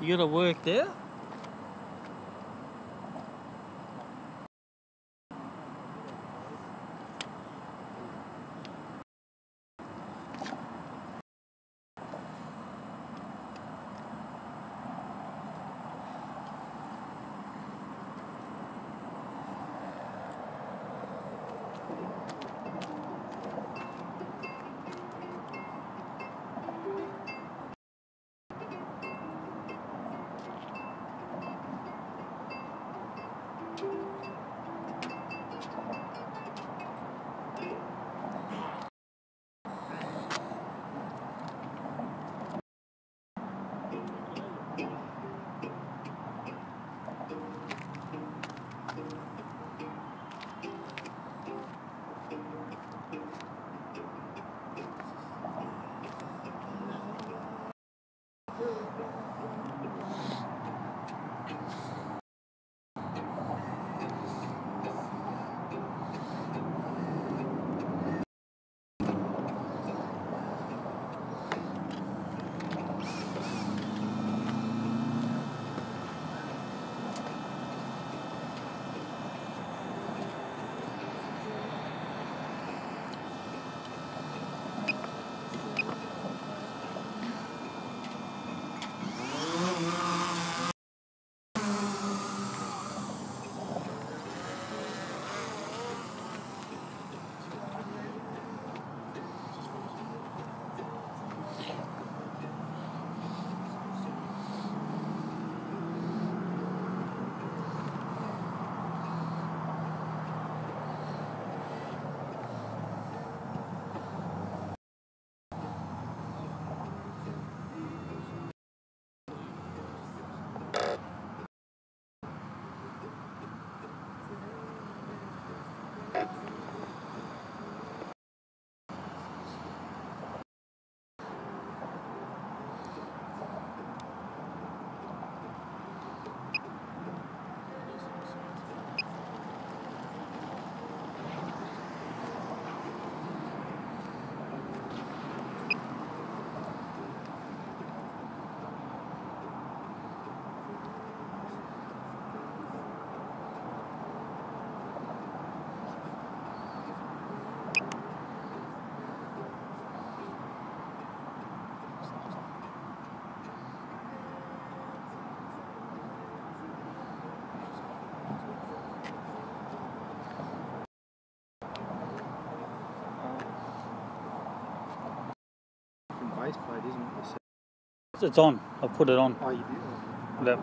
You got to work there? Base plate, isn't it? It's on. I've put it on. Oh, you did? Yep.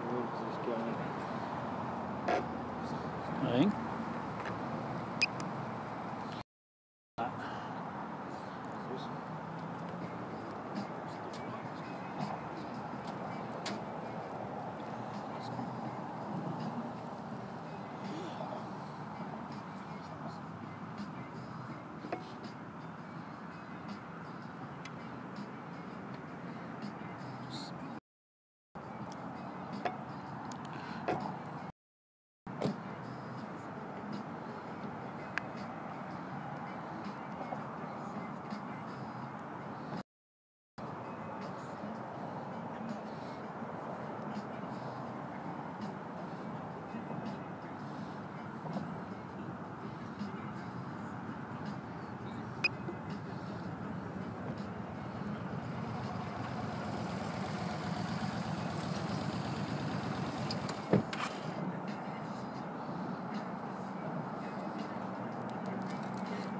Where is this going? I think.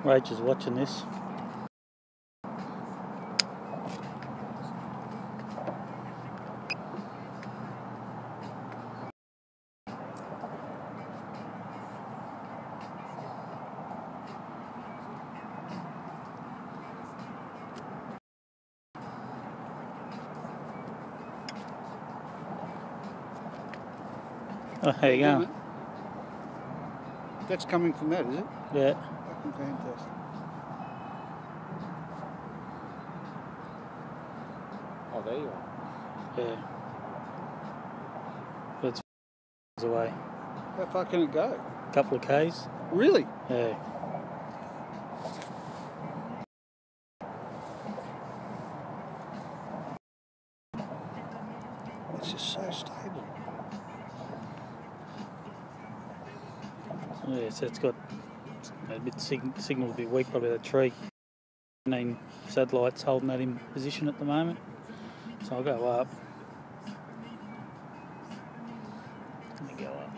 Rach is watching this. Oh, there you go. That's coming from that, is it? Yeah. Fucking fantastic. Oh, there you are. Yeah. But it's away. How far can it go? A couple of Ks. Really? Yeah. It's just so stable. Yeah, so it's got a bit signal to be weak, probably the tree. 15 satellites holding that in position at the moment. So I'll go up. Let me go up.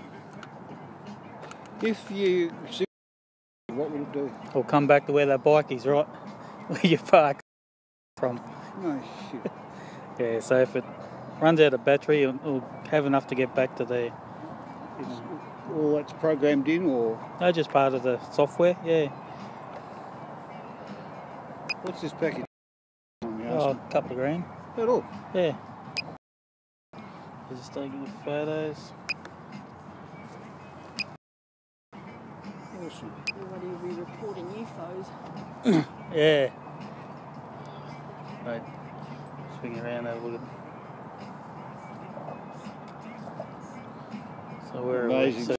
If you see, what would it do? Or come back to where that bike is, right? Where you park from. No shit. Yeah, so if it runs out of battery, it'll have enough to get back to there. It's all that's programmed in, or No, just part of the software, yeah. what's this package? Oh, a couple of grand. At all? Yeah. Just taking the photos. Awesome. Everybody will be reporting UFOs. Yeah. Right. Swing around, have a look at. So where are we? Amazing. So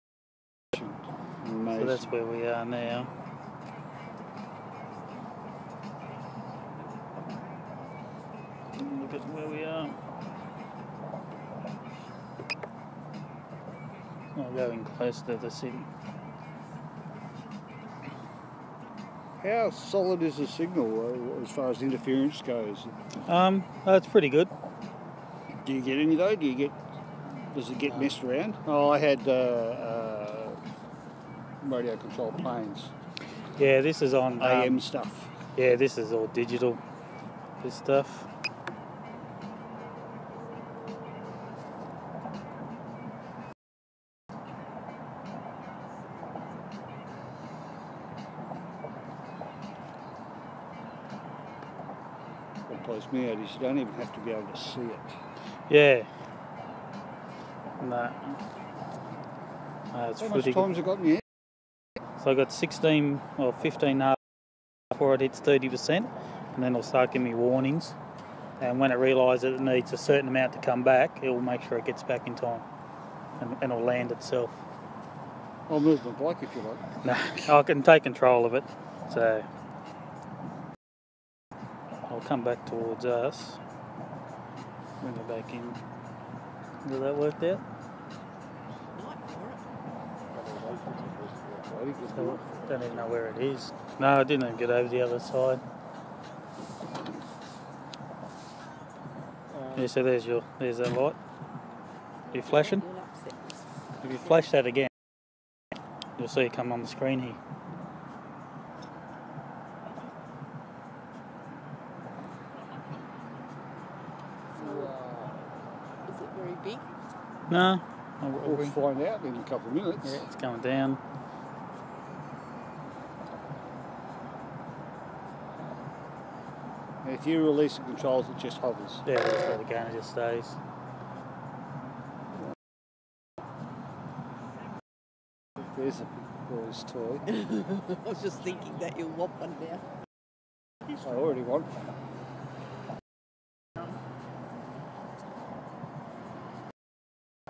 Amazing. that's where we are now. Look at where we are. I'll go in close to the city. How solid is the signal as far as interference goes? It's pretty good. Do you get any though? Does it get messed around? Oh, I had radio controlled planes, Yeah, this is on AM stuff. Yeah, this is all digital. This stuff. What blows me out is you don't even have to be able to see it. Yeah. No. It's How much pretty good. time's it got in the air? So I got 16 or 15 hours before it hits 30%, and then it'll start giving me warnings. And when it realises it needs a certain amount to come back, it will make sure it gets back in time, and it'll land itself. I'll move my bike if you like. No, I can take control of it. So I'll come back towards us. Bring it back in. Will that work out? So I don't even know where it is. No, I didn't even get over the other side. Yeah, so there's that light. Are you flashing? If you flash that again, you'll see it come on the screen here. Is it very big? No. We'll find out in a couple of minutes. Yeah, it's coming down. And if you release the controls, it just hovers. Yeah, that's where the gun just stays. There's a big boy's toy. I was just thinking that you'll want one now. I already want.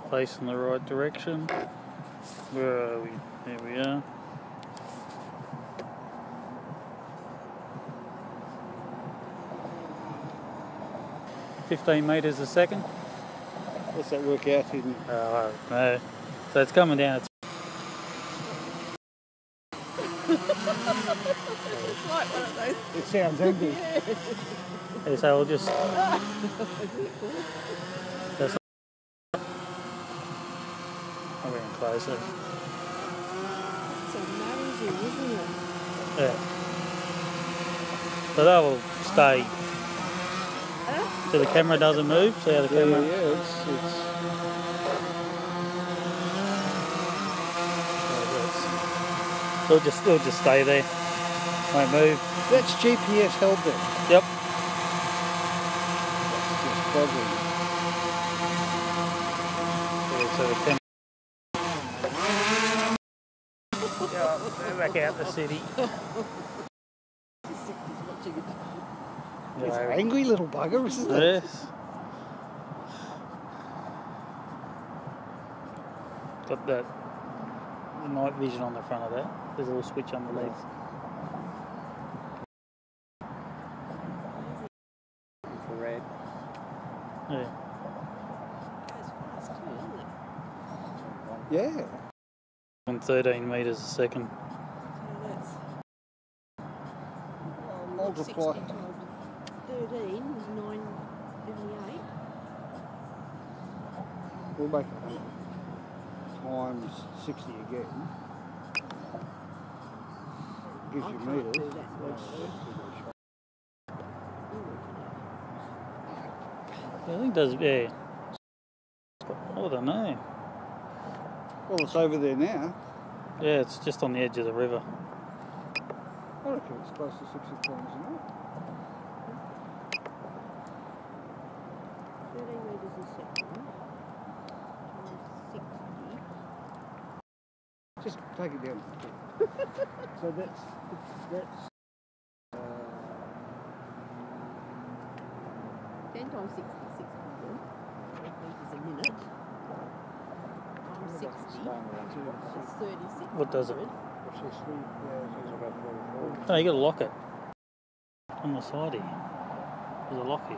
Face in the right direction. Where are we? There we are. $15 meters a second. What's that work out in? No. So it's coming down. It's like one of those. It sounds angry. Yeah, so we'll just. That's I'm getting closer. It's amazing, isn't it? Yeah. So that will stay so the camera doesn't move. See how the camera. Yeah, It'll just stay there. Won't move. that's GPS held there. Yep. Just boggling. Yeah, so the camera. Back out the city. It's an angry little bugger, isn't it? Yes. got the night vision on the front of that. There's a little switch underneath. Infrared. Yeah. Goes fast too, doesn't it? Yeah. On 13 metres a second. So that's Multiply. 60 times 13 is 978. We'll make it times 60 again. Gives I you can't metres. do that That's- I think does, yeah. I don't know. Well, it's over there now. Yeah, it's just on the edge of the river. I reckon it's close to 60 kilometres an hour. 13 metres a second times 60. Just take it down. So that's 10 times 60 is 600 metres a minute. Times 60 is 36. What does it? what's this? 3 is about 44. No, you got to lock it. On the side here. There's a lock here.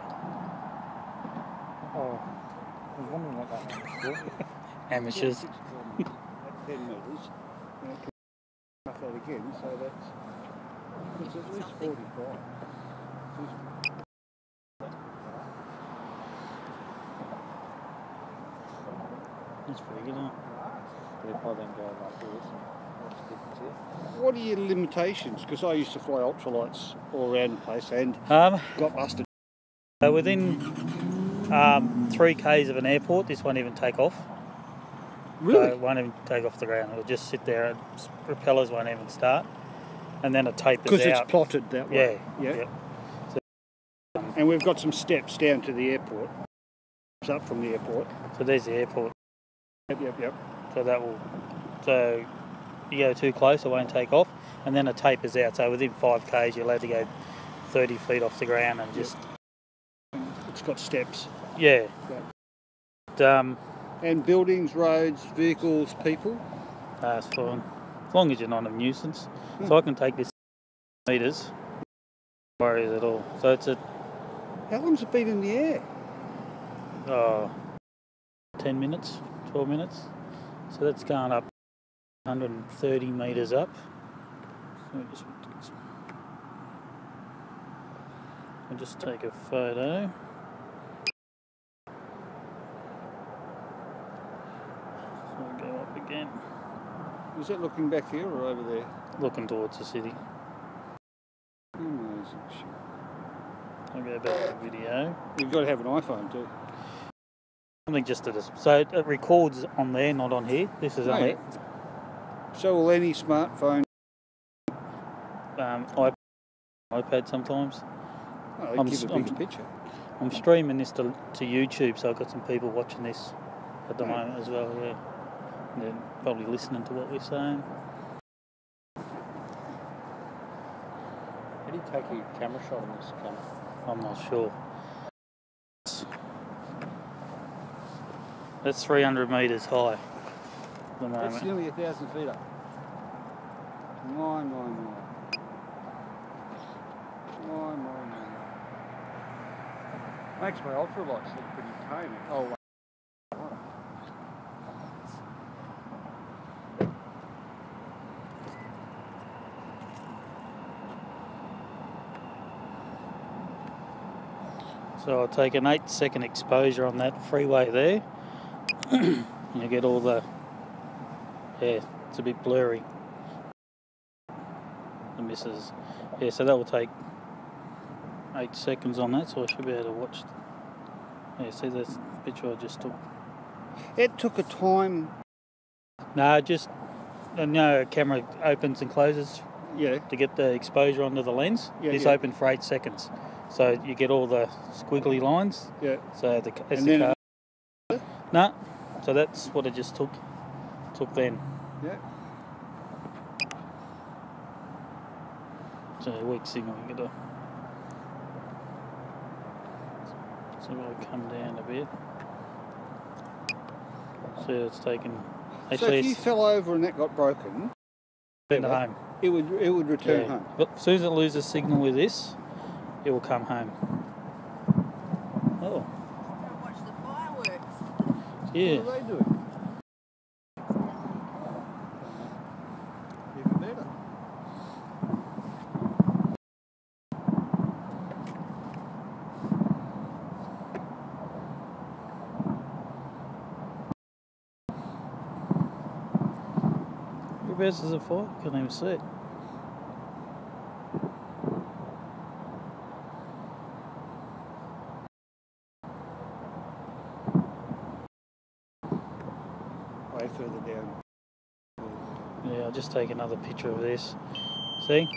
Oh, I was wondering what that one was for. Amateurs. 6 kilometres at 10 metres. And it can cut that again, so that's it's at least 45. That's pretty good, isn't it? But if I then go like this, what's the difference here? What are your limitations? Because I used to fly ultralights all around the place and got busted. So within 3 k's of an airport, this won't even take off. So it won't even take off the ground. It'll just sit there and propellers won't even start. And then it tapers out. Because it's plotted that way. Yeah. Yeah. So, And we've got some steps down to the airport. It's up from the airport. so there's the airport. Yep. So that will, so you go too close, it won't take off, and then it tapers out. So within 5 k's, you're allowed to go 30 feet off the ground and just It's got steps. yeah. And buildings, roads, vehicles, people. That's fine as long as you're not a nuisance. So I can take this meters, no worries at all. So it's a How long's it been in the air? 10 minutes, 12 minutes. So that's going up 130 metres up. So I'll just take a photo. So we'll go up again, Is that looking back here or over there? looking towards the city. Amazing shit. I'll go back to video. You've got to have an iPhone too. Something just to this. So it records on there, not on here. This is only So will any smartphone. iPad sometimes. Oh, I'm give a I'm- bigger picture. I'm streaming this to YouTube, so I've got some people watching this at the Right. moment as well, yeah. And they're probably listening to what we're saying. How do you take a camera shot on this camera? I'm not sure. That's 300 metres high at the That's moment. nearly 1,000 feet up. Nine. Makes my ultralights look pretty tame. Oh, wow. So I'll take an 8-second exposure on that freeway there. You get all the, yeah, it's a bit blurry. The misses. Yeah, so that will take 8 seconds on that, so I should be able to watch. Yeah, see that's the picture I just took. It took a time. No, just, no, camera opens and closes Yeah. to get the exposure onto the lens. Yeah, This yeah. opened for 8 seconds. So you get all the squiggly lines. Yeah. So the And SD then card. No, so that's what it just took then. Yeah. So a weak signal, you gotta. So it'll come down a bit. So it's taken So Actually, if you fell over and that got broken, it's home. it would return Yeah. home. But as soon as it loses signal with this, it will come home. Oh, Go watch the fireworks. yeah. What are they doing? Even better. Whereabouts is it for? Can't even see it. Way further down. Yeah, I'll just take another picture of this. See?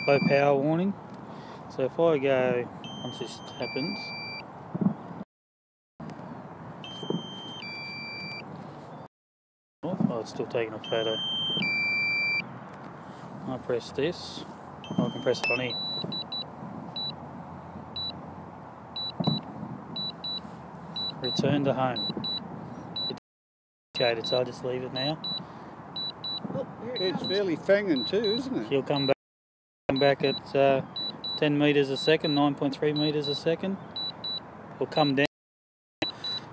Low power warning. So if I go, once this happens, oh, it's still taking a photo. I press this. I can press it on here. Return to home. It's indicated, so I'll just leave it now. Oh, here it It's comes. fairly fanging too, isn't it? He'll come back at 10 metres a second, 9.3 metres a second. He'll come down.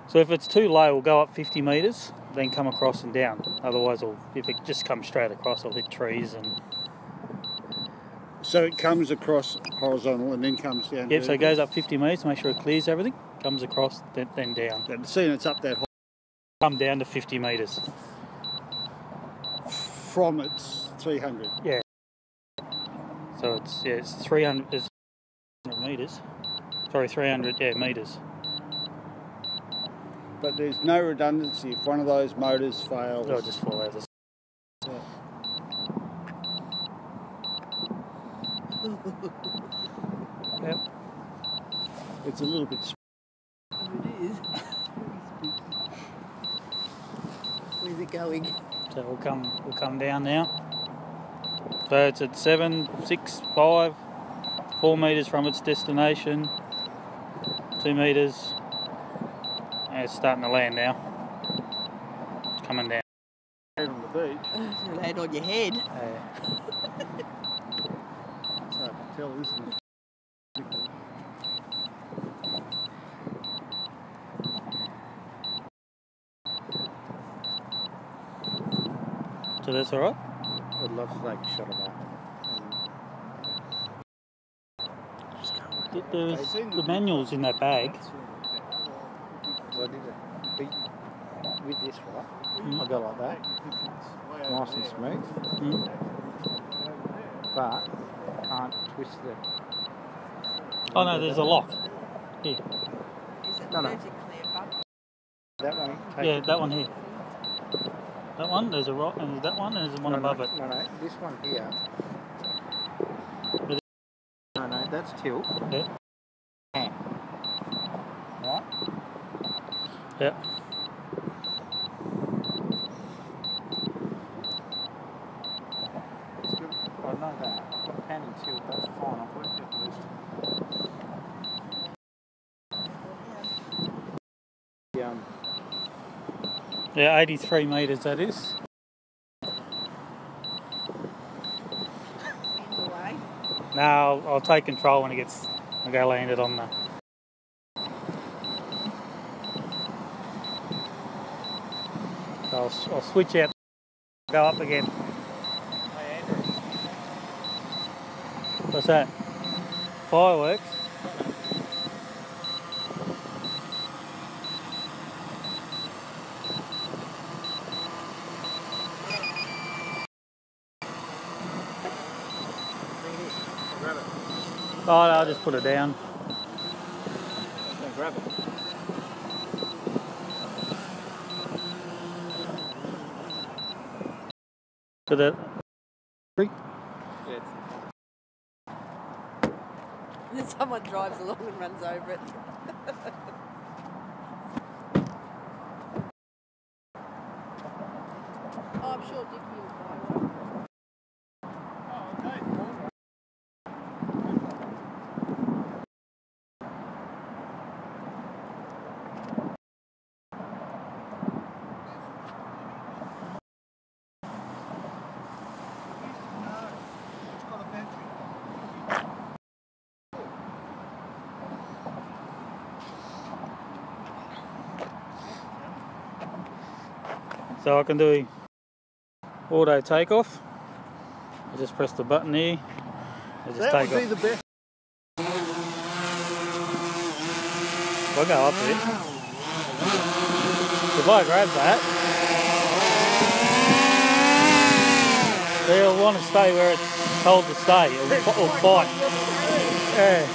So if it's too low, we'll go up 50 metres, then come across and down. Otherwise, if it just comes straight across, it'll hit trees and... So it comes across horizontal and then comes down. Yep, so it vertical. goes up 50 metres, make sure it clears everything, comes across, then down. And seeing it's up that high Come down to 50 metres. from its 300. Yeah. So it's 300 metres. Sorry, 300 metres. But there's no redundancy if one of those motors fails. It'll just fall out. Yep. It's a little bit. It is. Very spooky. Where's it going? So we'll come down now. So it's at 7, 6, 5, 4 metres from its destination, 2 metres, and it's starting to land now. It's coming down. On the beach. It'll land on your head. It's hard to tell, isn't it? So that's all right. I'd love to take a shot of that. There's the manual's in that bag. So I did it with this, right? I go like that, nice and smooth, Mm. but I can't twist it. Oh no, there's a lock. Here. Is it No, no. vertically above? That one. Take Yeah, it. that one here. That one, there's a rock, and there's that one, and there's one above it. No, this one here. With No, that's tilt. Yeah. Right? Yeah. It's good. I know that. I've got pan and tilt, that's fine. I've worked out the rest. Yeah, 83 metres that is. Wind away. Now I'll take control when I'll go land it on the... So I'll switch out, go up again. What's that? Fireworks? Oh no, I'll just put it down. Grab it. So that... Then someone drives along and runs over it. So I can do auto takeoff. I just press the button here. I just That take would be off. the best. I'll go up there. If I grab that, they'll want to stay where it's told to stay, or fight. Yeah.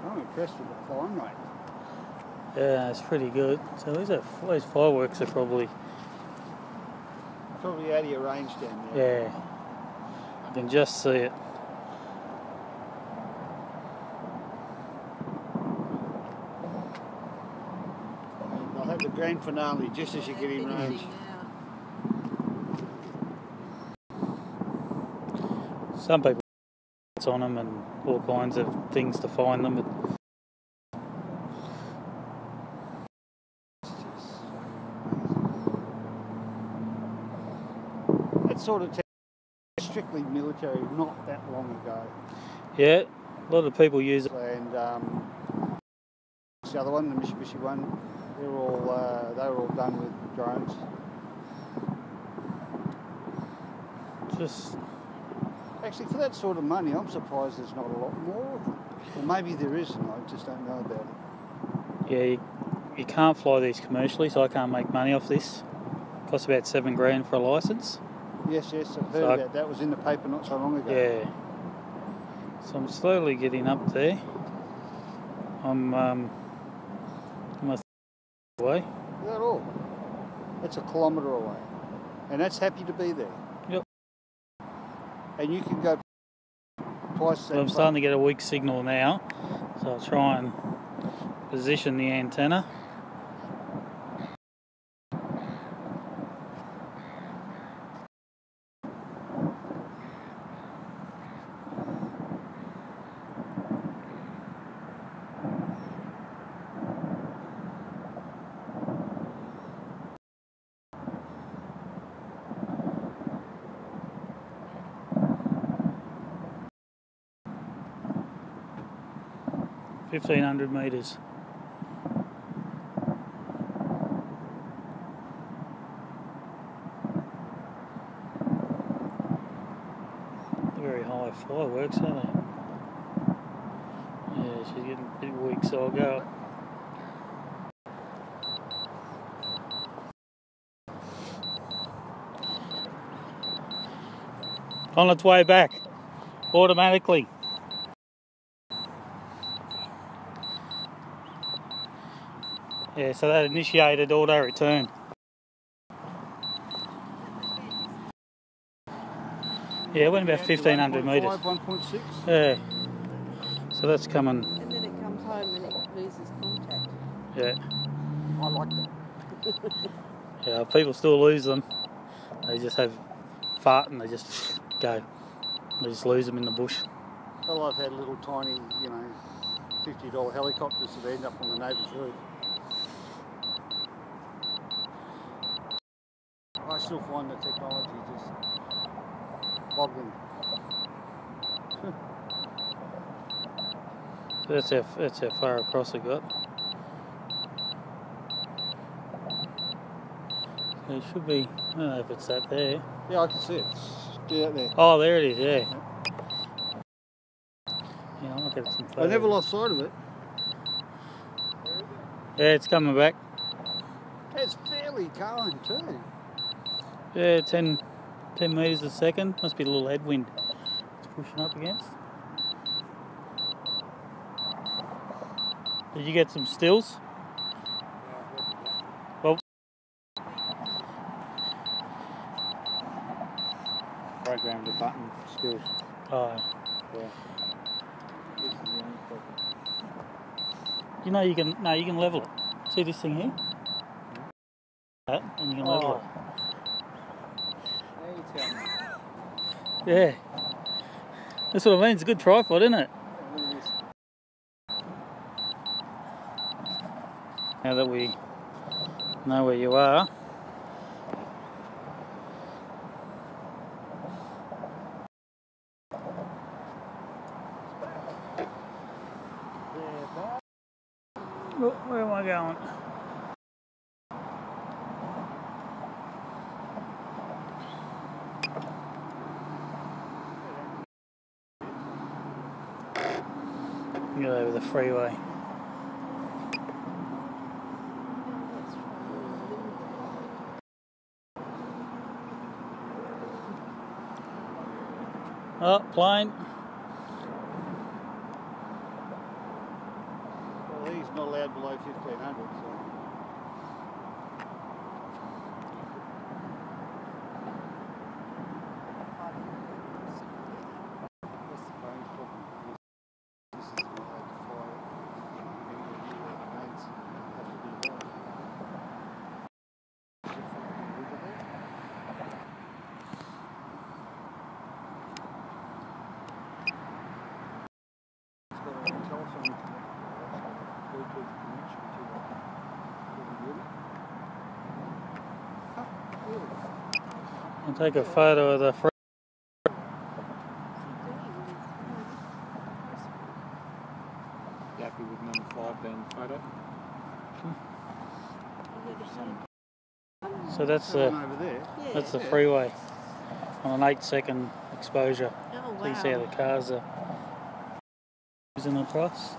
I'm impressed with the climb rate. Yeah, it's pretty good. So those fireworks are probably, Probably out of your range down there. yeah, you can just see it. They'll have the grand finale just as you get in range. Some people it's on them and all kinds of things to find them. But That sort of strictly military, not that long ago. yeah, a lot of people use it. And the other one, the Mitsubishi one, they were all done with drones. Just Actually, for that sort of money, I'm surprised there's not a lot more of them. Or maybe there is, and I just don't know about it. yeah, you can't fly these commercially, so I can't make money off this. Costs about $7,000 for a license. Yes, I've heard about that. That was in the paper not so long ago. Yeah. So I'm slowly getting up there. I'm almost away. Is that all? That's 1 kilometre away. And that's happy to be there. Yep. And you can go twice that So I'm starting to get a weak signal now, so I'll try and position the antenna. – 1,500 metres. Very high fireworks, aren't they? Yeah, she's getting a bit weak, so I'll go up. On its way back, automatically. Yeah, so that initiated auto return. Yeah, it went about 1,500 metres. 1.6? Yeah. So that's coming. And then it comes home and it loses contact. Yeah. I like that. Yeah, people still lose them. They just have fart and they just go. They just lose them in the bush. Well, I've had little tiny, $50 helicopters that end up on the neighbour's roof. I still find the technology just boggling. So that's how far across it got. So it should be, I don't know if it's that there. Yeah, I can see it. It's out there. Oh, there it is, yeah. Yeah, I'll get some photos. I never lost sight of it. Yeah, it's coming back. It's fairly going too. Yeah, 10 metres a second. Must be a little headwind it's pushing up against. Did you get some stills? Well, Programmed the button still. oh, Yeah. This is the only problem. you know you can level it. See this thing here? That, and you can level Now you tell me. it. Yeah. That's what I mean. It's a good tripod, isn't it? Look at this. Now that we know where you are. Oh, where am I going? Go over the freeway. Oh, plane. Well, he's not allowed below 1500, so. That's the main problem. This is not allowed to fly anywhere near where the mates have to be low. It's got a telephone Bluetooth connection to the unit. I'll take a photo of the freeway. You happy with number 5 being photo? So that's That the one over there. that's the freeway on an 8-second exposure. Oh, So you see how the cars are using across.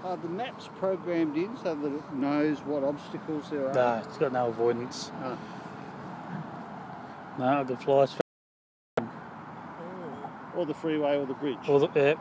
Are the maps programmed in so that it knows what obstacles there are? No, it's got no avoidance. Oh. No, I can fly straight. Or the freeway or the bridge. Or the, yeah.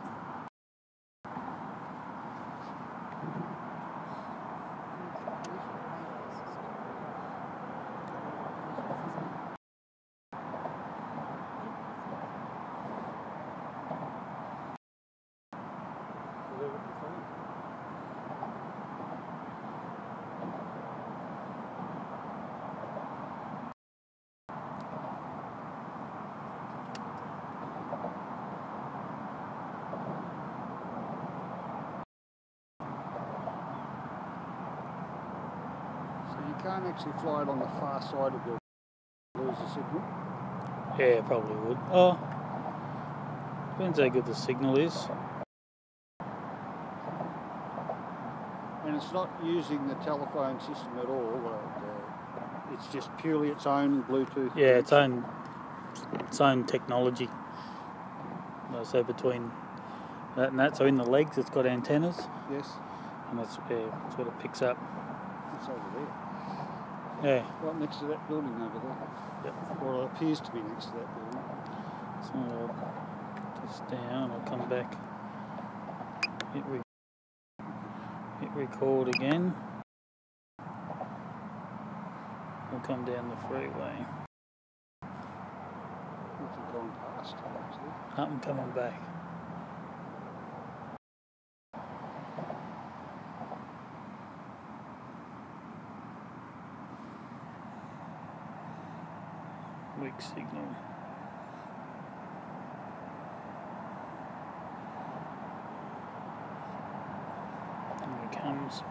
So you can't actually fly it on the far side of your lose the signal. Yeah, probably would. Oh, depends how good the signal is. And it's not using the telephone system at all. It's just purely its own Bluetooth. Yeah, its own technology. So between that and that, so in the legs it's got antennas, Yes, and that's what it picks up. it's over there. Yeah. Right next to that building over there. Yep. Or it appears to be next to that building. So I'll just down. I'll come back. Hit record again. We'll come down the freeway. It's gone past actually. I'm coming back. Weak signal. Here it comes.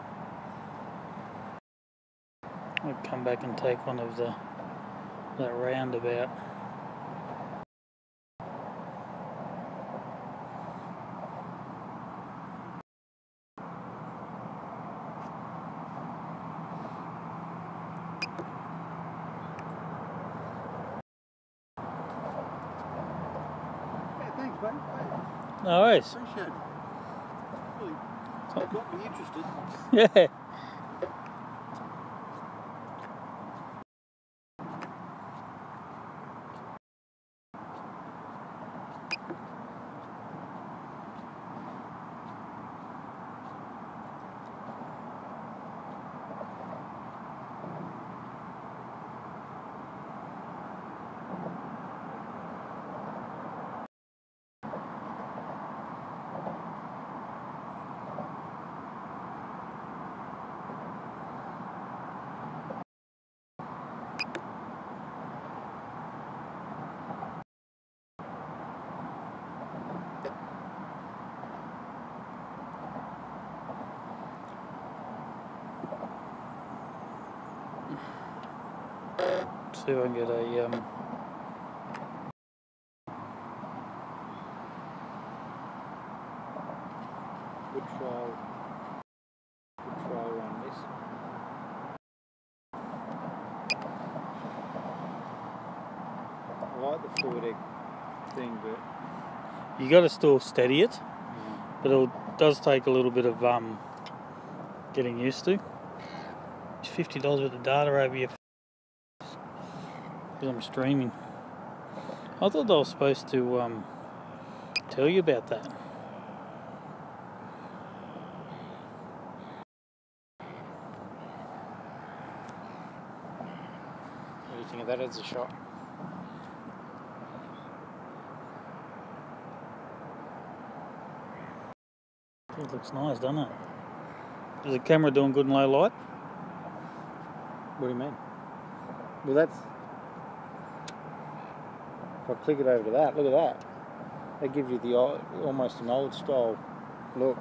I'll come back and take one of that roundabout. Yeah, thanks, mate. No worries. Appreciate it. Really got me interested. Yeah. See if I can get a Good trial run this. I like the forward egg thing, but you got to still steady it, but it does take a little bit of getting used to. It's $50 worth of data over here because I'm streaming. I thought I was supposed to tell you about that. what do you think of that as a shot? It looks nice, doesn't it? Is the camera doing good in low light? What do you mean? Well, that's... If I click it over to that, look at that. They give you the almost an old style look.